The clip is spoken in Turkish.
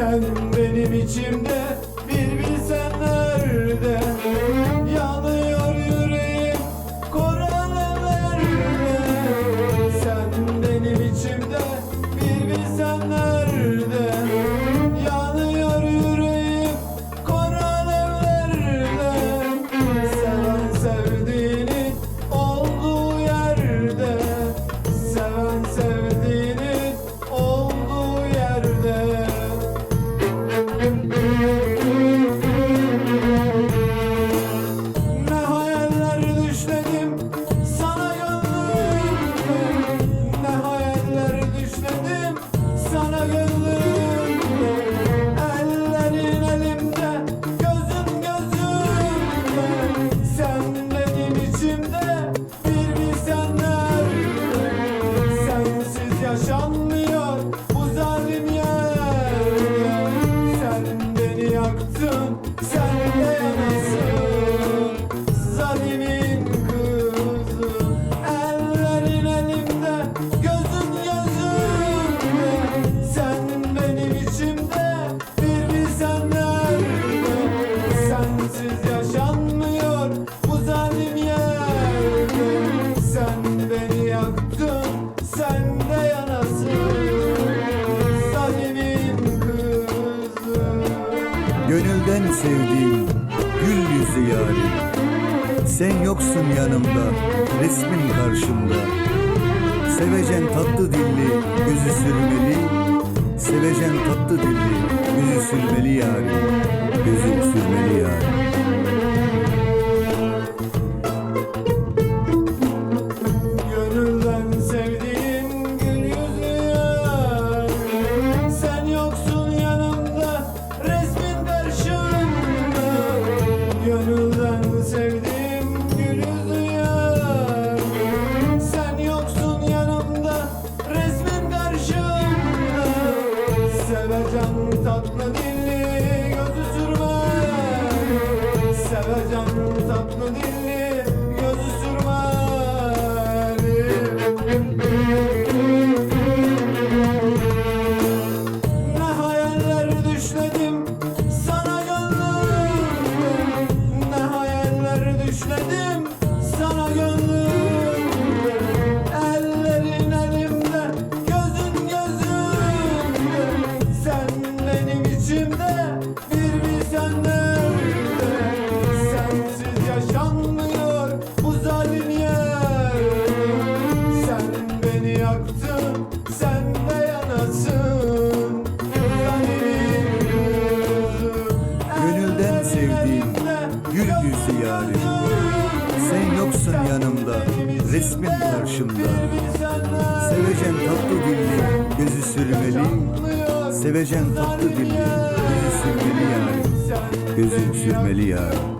Sen benim içimde bir bilsen nerede. Yanıyor yüreğim koralelerde. Sen benim içimde bir bilsen nerede. Yanıyor yüreğim koralelerde. Seven sevdiğinin olduğu yerde. Seven sevdiğinin olduğu yerde. Ne hayaller düşledim sana gönlümde. Ne hayaller düşledim sana gönlümde. Ellerin elimde, gözün gözümde. Sen benim içimde bir bilsen nerede. Sensiz yaşanmıyor bu zalim yerde. Sen beni yaktın, sen de yanasın. Zalimin kızı. Ellerin elimde, gözün gözümde. Sen benim içimde bir bilsen nerede. Sensiz yaşanmıyor bu zalim yerde. Sen beni yaktın, sen de yanasın. Zalimin kızı. Gönülden sevdiğim gül yüzü yarim. Sen yoksun yanımda, resmin karşımda. Sevecen tatlı dilli, gözü sürmeli. Sevecen tatlı dilli, gözü sürmeli yarim. Gözü sürmeli yarim. Gönülden sevdiğim gül yüzlü yar. Sen yoksun yanımda, resmin karşımda. Gönülden sevdiğim gül yüzlü yar. Sen yoksun yanımda, resmin karşımda. Sevecen tatlı dilli, gözü sürmeli. Sevecen tatlı dilli, gözü sürmeli. Ne hayaller düşledim sana gönlümde. Ne hayaller düşledim sana gönlümde. Ellerin elimde, gözün gözümde. Sen benim içimde bir bilsen nerede. Sensiz yaşanmıyor bu zalim yerde. Sen beni yaktın, sen de yanasın. Zalimin kızı. Gönülden sevdiğim gül yüzü yarim. Sen yoksun yanımda, resmin karşımda. Sevecen tatlı dilli, gözü sürmeli. Sevecen tatlı dilli, gözü sürmeli yarim. Gözü sürmeli yarim.